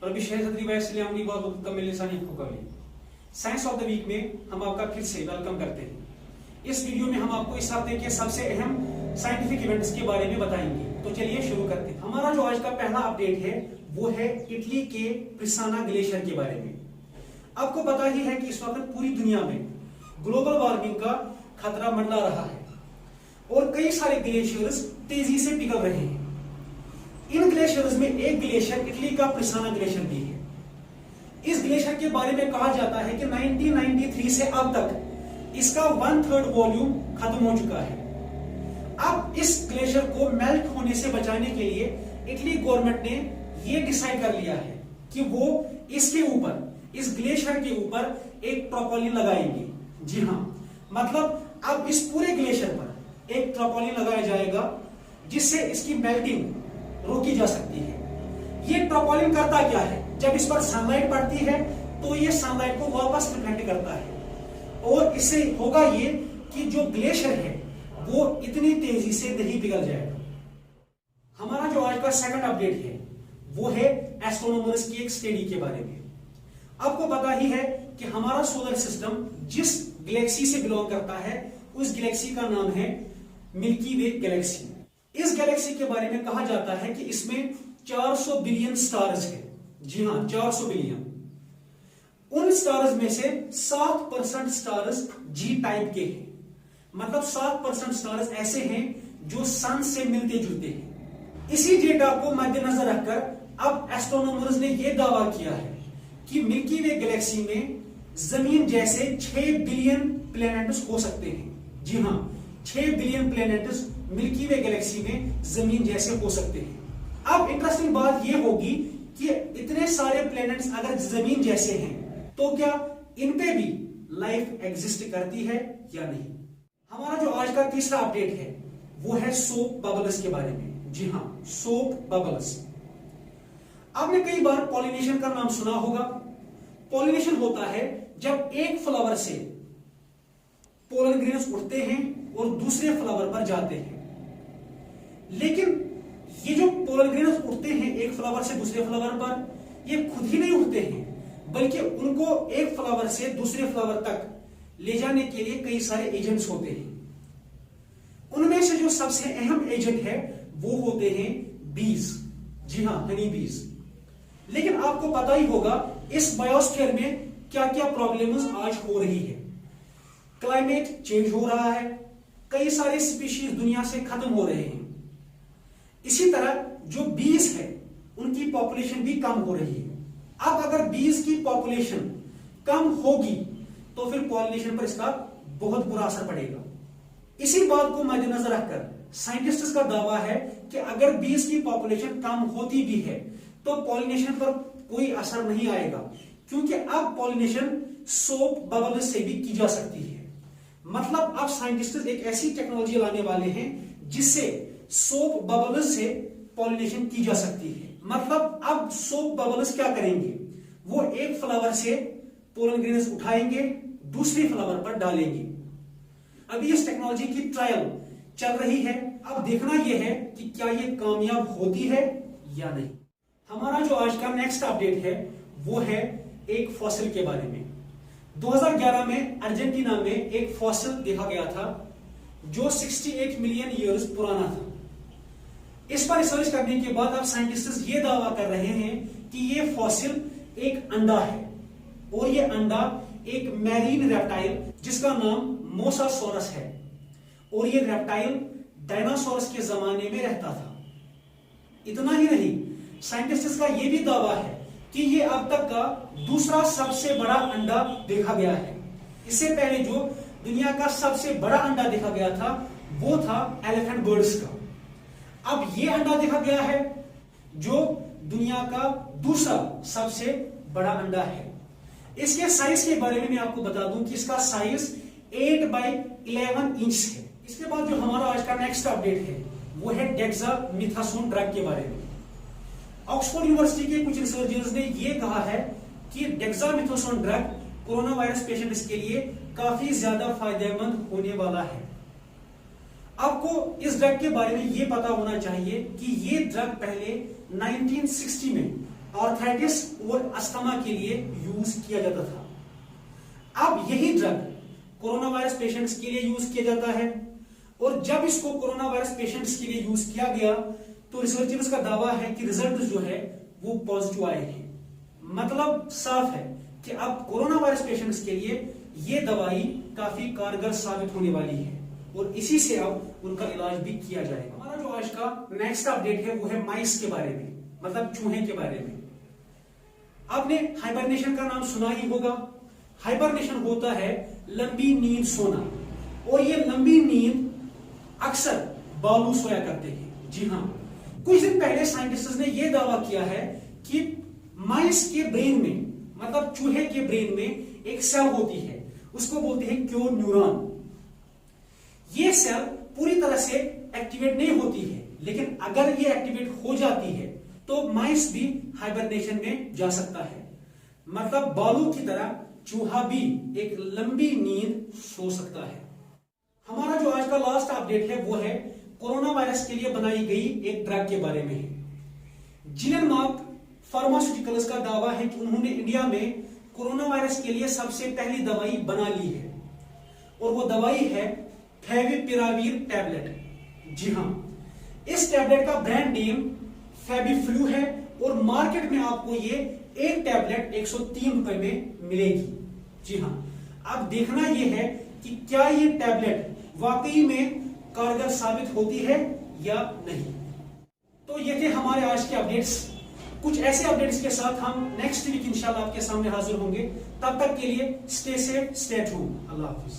Science of the week में हम आपका फिर से वेलकम करते हैं। इस वीडियो में हम आपको इस हफ्ते के सबसे अहम साइंटिफिक इवेंट्स के बारे में बताएंगे। तो चलिए शुरू करते हैं। हमारा जो आज का पहला अपडेट है वो है इटली के प्रिसाना ग्लेशियर के बारे में। आपको पता ही है कि इस वक्त पूरी दुनिया में ग्लोबल वार्मिंग का खतरा मंडरा रहा है और कई सारे ग्लेशियर्स तेजी से पिघल रहे हैं। इन ग्लेशियर्स में एक ग्लेशियर इटली का प्रिसाना ग्लेशियर भी है। इस ग्लेशियर के बारे में कहा जाता है कि 1993 से अब तक इसका 1/3 वॉल्यूम खत्म हो चुका है। अब इस ग्लेशियर को मेल्ट होने से बचाने के लिए इटली गवर्नमेंट ने यह डिसाइड कर लिया है कि वो इसके ऊपर, इस ग्लेशियर के ऊपर एक ट्रापोलिन लगाएंगे। जी हाँ, मतलब अब इस पूरे ग्लेशियर पर एक ट्रापोलिन लगाया जाएगा जिससे इसकी मेल्टिंग रोकी जा सकती है। ये ट्रापोलिन करता क्या है? जब इस पर सनलाइट पड़ती है तो ये सनलाइट को वापस रिफ्लेक्ट करता है और इससे होगा ये कि जो ग्लेशियर है वो इतनी तेजी से नहीं पिघल जाएगा। हमारा जो आज का सेकंड अपडेट है वो है एस्ट्रोनॉमर्स की एक स्टडी के बारे में। आपको पता ही है कि हमारा सोलर सिस्टम जिस गैलेक्सी से बिलोंग करता है उस गैलेक्सी का नाम है मिल्की वे गैलेक्सी। इस गैलेक्सी के बारे में कहा जाता है कि इसमें 400 बिलियन स्टार्स है। जी हाँ, 400 बिलियन। उन स्टार्स में से 7% स्टार्स जी टाइप के हैं, मतलब 7% स्टार्स ऐसे हैं जो सन से मिलते जुलते हैं। इसी डेटा को मद्देनजर रखकर अब एस्ट्रोनॉमर्स ने यह दावा किया है कि मिल्की वे गैलेक्सी में जमीन जैसे 6 बिलियन प्लैनेट्स हो सकते हैं। जी हाँ, 6 बिलियन प्लैनेट्स मिल्की वे गैलेक्सी में जमीन जैसे हो सकते हैं। अब इंटरेस्टिंग बात यह होगी कि इतने सारे प्लैनेट्स अगर जमीन जैसे हैं तो क्या इन पे भी लाइफ एग्जिस्ट करती है या नहीं? हमारा जो आज का तीसरा अपडेट है वो है सोप बबल्स के बारे में। जी हाँ, सोप बबल्स। आपने कई बार पॉलिनेशन का नाम सुना होगा। पॉलिनेशन होता है जब एक फ्लावर से पोलन ग्रेन्स उठते हैं और दूसरे फ्लावर पर जाते हैं। लेकिन ये जो पोलन ग्रेन्स उठते हैं एक फ्लावर से दूसरे फ्लावर पर, ये खुद ही नहीं उठते हैं बल्कि उनको एक फ्लावर से दूसरे फ्लावर तक ले जाने के लिए कई सारे एजेंट्स होते हैं। उनमें से जो सबसे अहम एजेंट है वो होते हैं बीज। जी हाँ, हनी बीज। लेकिन आपको पता ही होगा इस बायोस्फीयर में क्या क्या प्रॉब्लम्स आज हो रही है। क्लाइमेट चेंज हो रहा है, कई सारे स्पीशीज दुनिया से खत्म हो रहे हैं। इसी तरह जो बीज है उनकी पॉपुलेशन भी कम हो रही है। अब अगर बीज की पॉपुलेशन कम होगी तो फिर पॉलिनेशन पर इसका बहुत बुरा असर पड़ेगा। इसी बात को मद्देनजर रखकर साइंटिस्ट्स का दावा है कि अगर बीज की पॉपुलेशन कम होती भी है तो पॉलिनेशन पर कोई असर नहीं आएगा, क्योंकि अब पॉलिनेशन सोप बबल से भी की जा सकती है। मतलब अब साइंटिस्ट एक ऐसी टेक्नोलॉजी लाने वाले हैं जिससे सोप बबल्स से पॉलिनेशन की जा सकती है। मतलब अब सोप बबल्स क्या करेंगे, वो एक फ्लावर से पोलन ग्रेन्स उठाएंगे, दूसरी फ्लावर पर डालेंगे। अभी इस टेक्नोलॉजी की ट्रायल चल रही है। अब देखना यह है कि क्या यह कामयाब होती है या नहीं। हमारा जो आज का नेक्स्ट अपडेट है वो है एक फॉसिल के बारे में। 2011 में अर्जेंटीना में एक फॉसिल देखा गया था जो 68 मिलियन ईयर्स पुराना था। इस पर रिसर्च करने के बाद अब साइंटिस्ट्स ये दावा कर रहे हैं कि ये फॉसिल एक अंडा है और ये अंडा एक मैरीन रेप्टाइल जिसका नाम मोसासोरस है, और ये रेप्टाइल डायनासोरस के जमाने में रहता था। इतना ही नहीं, साइंटिस्ट्स का ये भी दावा है कि ये अब तक का दूसरा सबसे बड़ा अंडा देखा गया है। इससे पहले जो दुनिया का सबसे बड़ा अंडा देखा गया था वो था एलिफेंट बर्ड्स का। अब ये अंडा देखा गया है जो दुनिया का दूसरा सबसे बड़ा अंडा है। इसके साइज के बारे में मैं आपको बता दूं कि इसका साइज 8x11 इंच है। इसके बाद जो हमारा आज का नेक्स्ट अपडेट है वो है डेक्सामेथासोन ड्रग के बारे में। ऑक्सफोर्ड यूनिवर्सिटी के कुछ रिसर्चर्स ने यह कहा है कि dexamethasone drug corona virus patients के लिए काफी ज्यादा फायदेमंद होने वाला है। आपको इस ड्रग के बारे में यह पता होना चाहिए कि यह ड्रग पहले 1960 में आर्थराइटिस और अस्थमा के लिए यूज किया जाता था। अब यही ड्रग कोरोना वायरस पेशेंट्स के लिए यूज किया जाता है, और जब इसको कोरोना वायरस पेशेंट्स के लिए यूज किया गया तो रिसर्चर्स का दावा है कि रिजल्ट जो है वो पॉजिटिव आए हैं। मतलब साफ है कि अब कोरोना वायरस पेशेंट्स के लिए ये दवाई काफी कारगर साबित होने वाली है, और इसी से अब उनका इलाज भी किया जाएगा। हमारा जो आज का नेक्स्ट अपडेट है वो है माइस के बारे में, मतलब चूहे के बारे में। आपने हाइबरनेशन का नाम सुना ही होगा। हाइबरनेशन होता है लंबी नींद सोना, और ये लंबी नींद अक्सर बालू सोया करते हैं। जी हाँ, कुछ दिन पहले साइंटिस्ट्स ने यह दावा किया है कि माइस के ब्रेन में, मतलब चूहे के ब्रेन में एक सेल होती है, उसको बोलते हैं क्यू न्यूरॉन। ये सेल पूरी तरह से एक्टिवेट नहीं होती है, लेकिन अगर ये एक्टिवेट हो जाती है तो माइस भी हाइबरनेशन में जा सकता है। मतलब बालू की तरह चूहा भी एक लंबी नींद सो सकता है। हमारा जो आज का लास्ट अपडेट है वो है कोरोना वायरस के लिए बनाई गई एक ड्रग के बारे में है। जीलेनमार्क फार्मास्यूटिकल्स का दावा है कि उन्होंने इंडिया में कोरोना वायरस के लिए सबसे पहली दवाई बना ली है, और वो दवाई है फेविपिराविर टैबलेट। जी हाँ, इस टैबलेट का ब्रांड नेम फेबिफ्लू है, और मार्केट में आपको ये एक टैबलेट 103 रुपए में मिलेगी। जी हाँ, अब देखना यह है कि क्या ये टैबलेट वाकई में कारगर साबित होती है या नहीं। तो ये थे हमारे आज के अपडेट्स। कुछ ऐसे अपडेट्स के साथ हम नेक्स्ट वीक इंशाल्लाह आपके सामने हाजिर होंगे। तब तक के लिए स्टे सेफ, स्टे ट्रू। अल्लाह हाफिज।